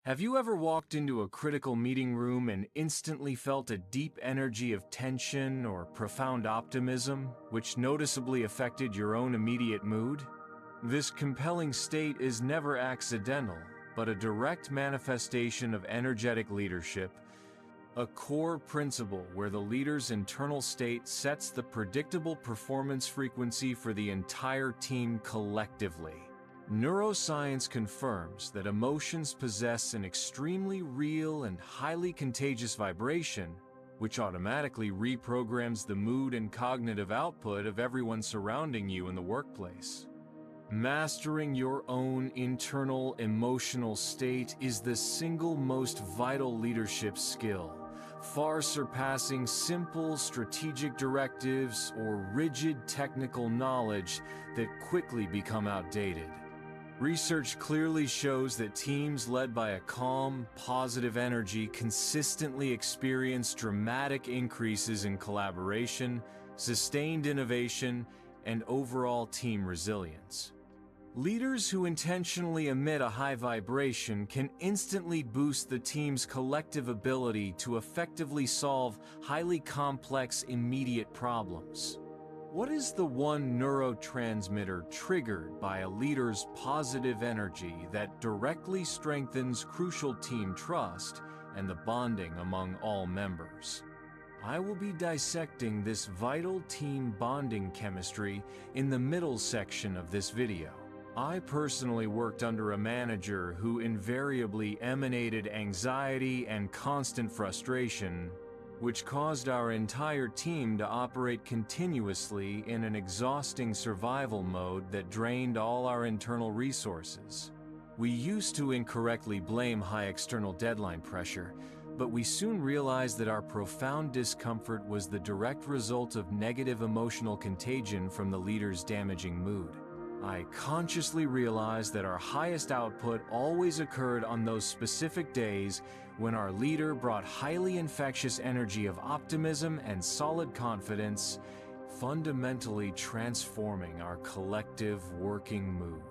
Have you ever walked into a critical meeting room and instantly felt a deep energy of tension or profound optimism, which noticeably affected your own immediate mood? This compelling state is never accidental, but a direct manifestation of energetic leadership, a core principle where the leader's internal state sets the predictable performance frequency for the entire team collectively. Neuroscience confirms that emotions possess an extremely real and highly contagious vibration, which automatically reprograms the mood and cognitive output of everyone surrounding you in the workplace. Mastering your own internal emotional state is the single most vital leadership skill, far surpassing simple strategic directives or rigid technical knowledge that quickly become outdated. Research clearly shows that teams led by a calm, positive energy consistently experience dramatic increases in collaboration, sustained innovation, and overall team resilience. Leaders who intentionally emit a high vibration can instantly boost the team's collective ability to effectively solve highly complex, immediate problems. What is the one neurotransmitter triggered by a leader's positive energy that directly strengthens crucial team trust and the bonding among all members? I will be dissecting this vital team bonding chemistry in the middle section of this video. I personally worked under a manager who invariably emanated anxiety and constant frustration, which caused our entire team to operate continuously in an exhausting survival mode that drained all our internal resources. We used to incorrectly blame high external deadline pressure, but we soon realized that our profound discomfort was the direct result of negative emotional contagion from the leader's damaging mood. I consciously realized that our highest output always occurred on those specific days when our leader brought highly infectious energy of optimism and solid confidence, fundamentally transforming our collective working mood.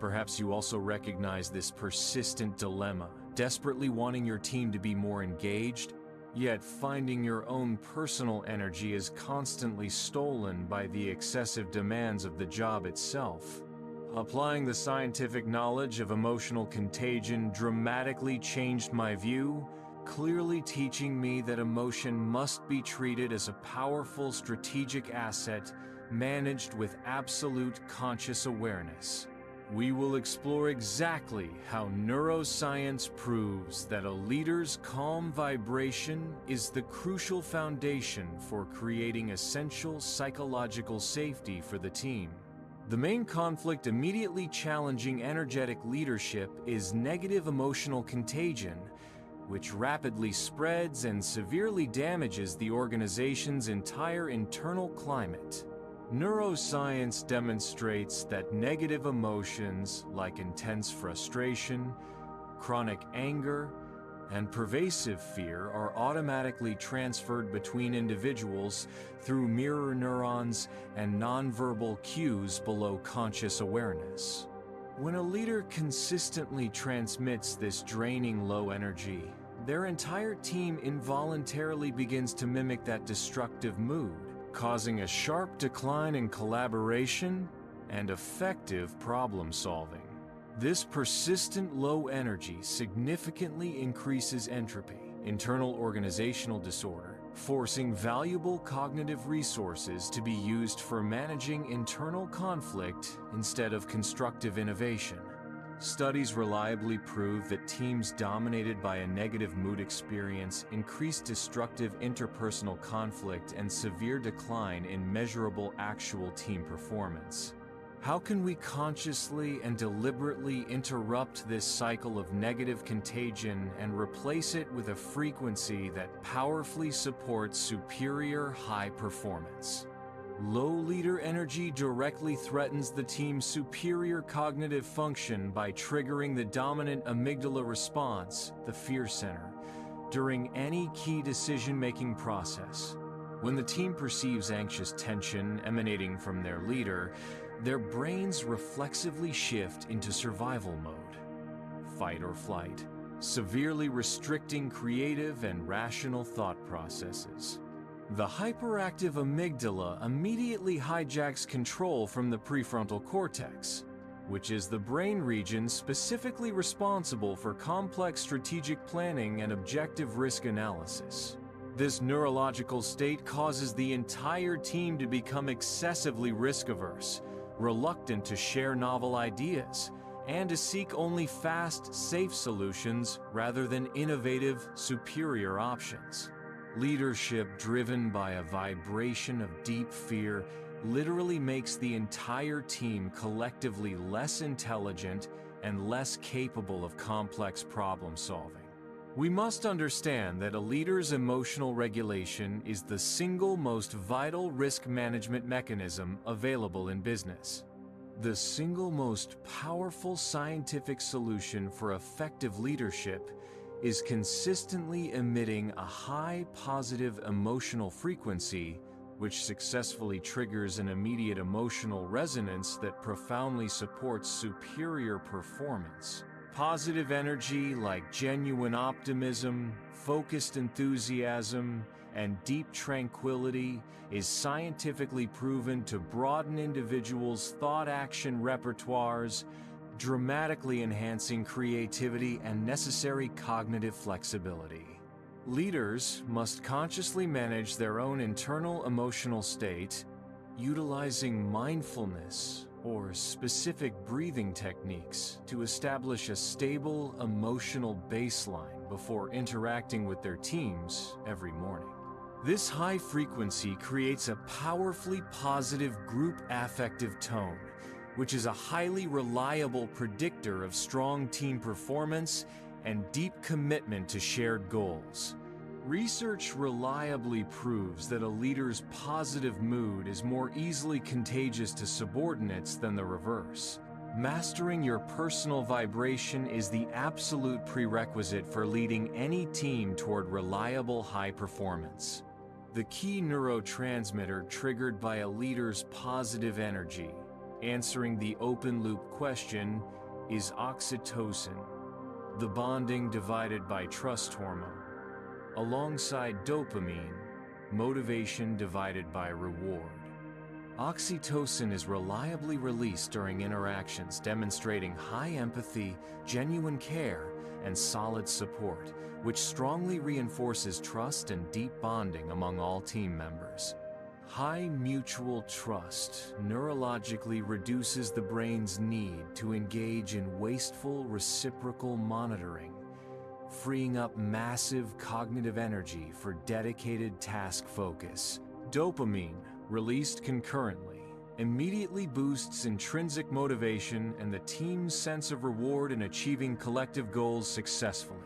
Perhaps you also recognize this persistent dilemma, desperately wanting your team to be more engaged, yet finding your own personal energy is constantly stolen by the excessive demands of the job itself. Applying the scientific knowledge of emotional contagion dramatically changed my view, clearly teaching me that emotion must be treated as a powerful strategic asset managed with absolute conscious awareness. We will explore exactly how neuroscience proves that a leader's calm vibration is the crucial foundation for creating essential psychological safety for the team. The main conflict immediately challenging energetic leadership is negative emotional contagion, which rapidly spreads and severely damages the organization's entire internal climate. Neuroscience demonstrates that negative emotions like intense frustration, chronic anger, and pervasive fear are automatically transferred between individuals through mirror neurons and nonverbal cues below conscious awareness. When a leader consistently transmits this draining low energy, their entire team involuntarily begins to mimic that destructive mood, causing a sharp decline in collaboration and effective problem solving. This persistent low energy significantly increases entropy, internal organizational disorder, forcing valuable cognitive resources to be used for managing internal conflict instead of constructive innovation. Studies reliably prove that teams dominated by a negative mood experience increase destructive interpersonal conflict and severe decline in measurable actual team performance. How can we consciously and deliberately interrupt this cycle of negative contagion and replace it with a frequency that powerfully supports superior high performance? Low leader energy directly threatens the team's superior cognitive function by triggering the dominant amygdala response, the fear center, during any key decision-making process. When the team perceives anxious tension emanating from their leader, their brains reflexively shift into survival mode, fight or flight. severely restricting creative and rational thought processes. The hyperactive amygdala immediately hijacks control from the prefrontal cortex, which is the brain region specifically responsible for complex strategic planning and objective risk analysis. This neurological state causes the entire team to become excessively risk-averse, reluctant to share novel ideas, and to seek only fast, safe solutions rather than innovative, superior options. Leadership driven by a vibration of deep fear literally makes the entire team collectively less intelligent and less capable of complex problem solving. We must understand that a leader's emotional regulation is the single most vital risk management mechanism available in business. The single most powerful scientific solution for effective leadership is consistently emitting a high positive emotional frequency which successfully triggers an immediate emotional resonance that profoundly supports superior performance. Positive energy like genuine optimism, focused enthusiasm, and deep tranquility is scientifically proven to broaden individuals' thought-action repertoires, dramatically enhancing creativity and necessary cognitive flexibility. Leaders must consciously manage their own internal emotional state, utilizing mindfulness or specific breathing techniques to establish a stable emotional baseline before interacting with their teams every morning. This high frequency creates a powerfully positive group affective tone, which is a highly reliable predictor of strong team performance and deep commitment to shared goals. Research reliably proves that a leader's positive mood is more easily contagious to subordinates than the reverse. Mastering your personal vibration is the absolute prerequisite for leading any team toward reliable high performance. The key neurotransmitter triggered by a leader's positive energy, answering the open-loop question, is oxytocin, the bonding divided by trust hormone, alongside dopamine, motivation divided by reward. Oxytocin is reliably released during interactions demonstrating high empathy, genuine care, and solid support, which strongly reinforces trust and deep bonding among all team members. High mutual trust neurologically reduces the brain's need to engage in wasteful reciprocal monitoring, freeing up massive cognitive energy for dedicated task focus. Dopamine, released concurrently, immediately boosts intrinsic motivation and the team's sense of reward in achieving collective goals successfully.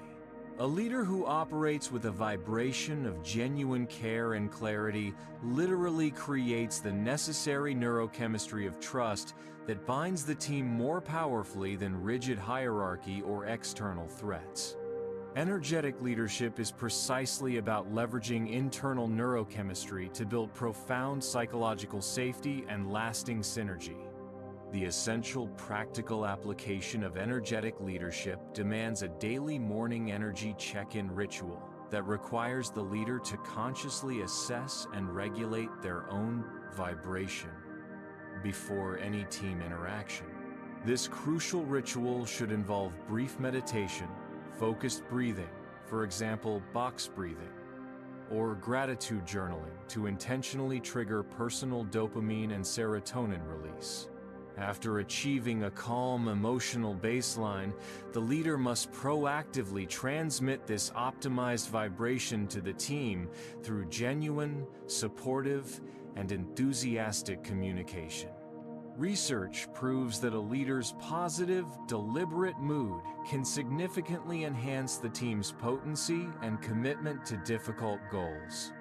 A leader who operates with a vibration of genuine care and clarity literally creates the necessary neurochemistry of trust that binds the team more powerfully than rigid hierarchy or external threats. Energetic leadership is precisely about leveraging internal neurochemistry to build profound psychological safety and lasting synergy. The essential practical application of energetic leadership demands a daily morning energy check-in ritual that requires the leader to consciously assess and regulate their own vibration before any team interaction. This crucial ritual should involve brief meditation, focused breathing, for example, box breathing, or gratitude journaling to intentionally trigger personal dopamine and serotonin release. After achieving a calm emotional baseline, the leader must proactively transmit this optimized vibration to the team through genuine, supportive, and enthusiastic communication. Research proves that a leader's positive, deliberate mood can significantly enhance the team's potency and commitment to difficult goals.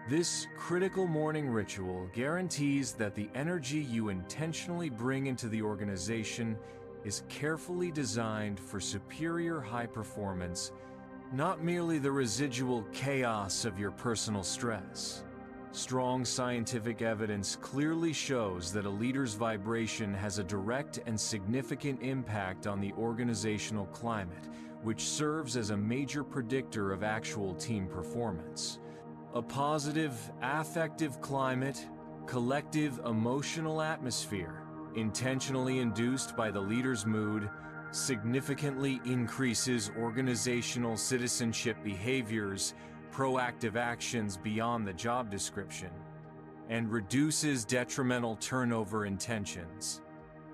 This critical morning ritual guarantees that the energy you intentionally bring into the organization is carefully designed for superior high performance, not merely the residual chaos of your personal stress. Strong scientific evidence clearly shows that a leader's vibration has a direct and significant impact on the organizational climate, which serves as a major predictor of actual team performance. A positive, affective climate, collective emotional atmosphere, intentionally induced by the leader's mood, significantly increases organizational citizenship behaviors, proactive actions beyond the job description, and reduces detrimental turnover intentions.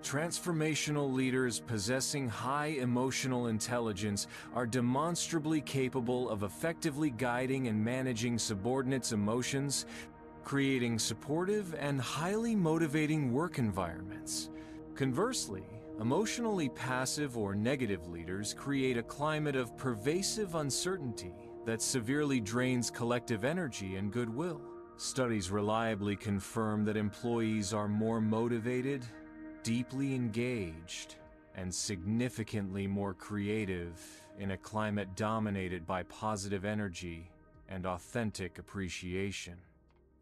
Transformational leaders possessing high emotional intelligence are demonstrably capable of effectively guiding and managing subordinates' emotions, creating supportive and highly motivating work environments. Conversely, emotionally passive or negative leaders create a climate of pervasive uncertainty that severely drains collective energy and goodwill. Studies reliably confirm that employees are more motivated, deeply engaged, and significantly more creative in a climate dominated by positive energy and authentic appreciation.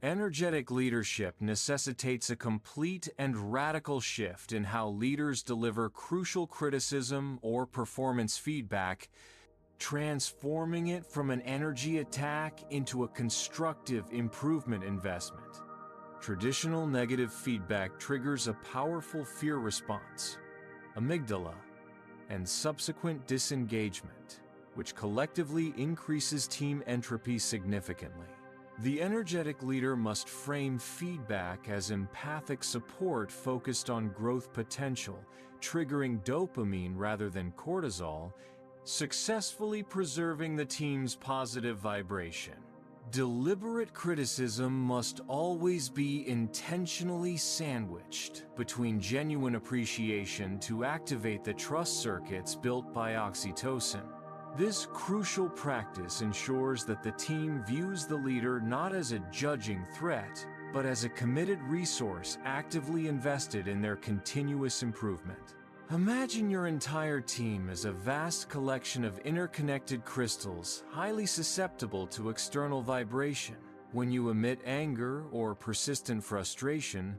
Energetic leadership necessitates a complete and radical shift in how leaders deliver crucial criticism or performance feedback, transforming it from an energy attack into a constructive improvement investment. Traditional negative feedback triggers a powerful fear response, amygdala, and subsequent disengagement, which collectively increases team entropy significantly. The energetic leader must frame feedback as empathic support focused on growth potential, triggering dopamine rather than cortisol, successfully preserving the team's positive vibration. Deliberate criticism must always be intentionally sandwiched between genuine appreciation to activate the trust circuits built by oxytocin. This crucial practice ensures that the team views the leader not as a judging threat, but as a committed resource actively invested in their continuous improvement. Imagine your entire team as a vast collection of interconnected crystals, highly susceptible to external vibration. When you emit anger or persistent frustration,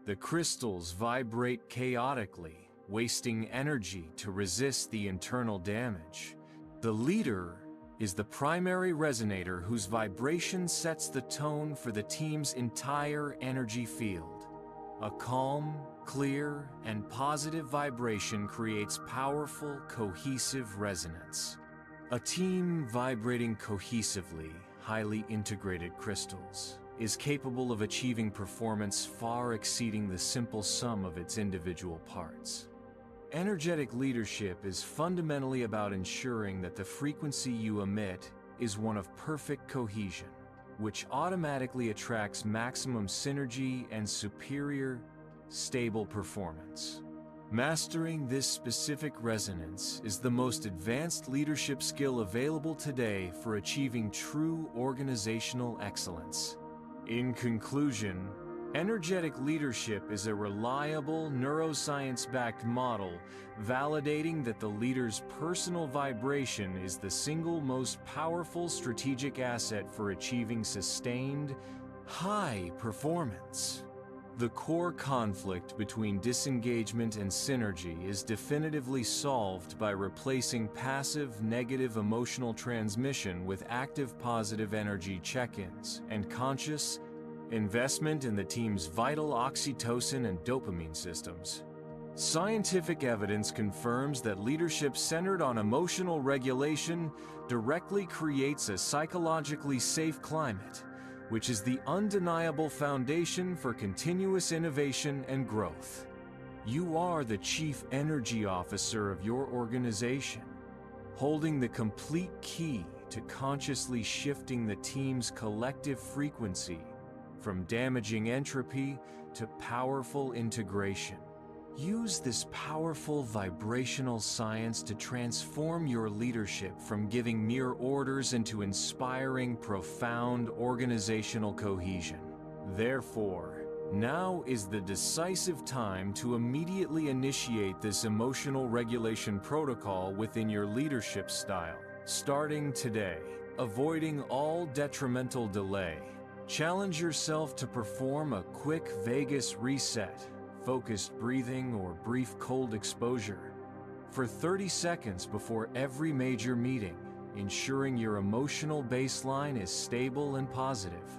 the crystals vibrate chaotically, wasting energy to resist the internal damage. The leader is the primary resonator whose vibration sets the tone for the team's entire energy field. A calm, clear, and positive vibration creates powerful, cohesive resonance. A team vibrating cohesively, highly integrated crystals, is capable of achieving performance far exceeding the simple sum of its individual parts. Energetic leadership is fundamentally about ensuring that the frequency you emit is one of perfect cohesion, which automatically attracts maximum synergy and superior, stable performance. Mastering this specific resonance is the most advanced leadership skill available today for achieving true organizational excellence. In conclusion, energetic leadership is a reliable, neuroscience-backed model validating that the leader's personal vibration is the single most powerful strategic asset for achieving sustained, high performance. The core conflict between disengagement and synergy is definitively solved by replacing passive negative emotional transmission with active positive energy check-ins and conscious investment in the team's vital oxytocin and dopamine systems. Scientific evidence confirms that leadership centered on emotional regulation directly creates a psychologically safe climate, which is the undeniable foundation for continuous innovation and growth. You are the chief energy officer of your organization, holding the complete key to consciously shifting the team's collective frequency from damaging entropy to powerful integration. Use this powerful vibrational science to transform your leadership from giving mere orders into inspiring, profound organizational cohesion. Therefore, now is the decisive time to immediately initiate this emotional regulation protocol within your leadership style. Starting today, avoiding all detrimental delay. Challenge yourself to perform a quick vagus reset, focused breathing, or brief cold exposure. for 30 seconds before every major meeting, ensuring your emotional baseline is stable and positive.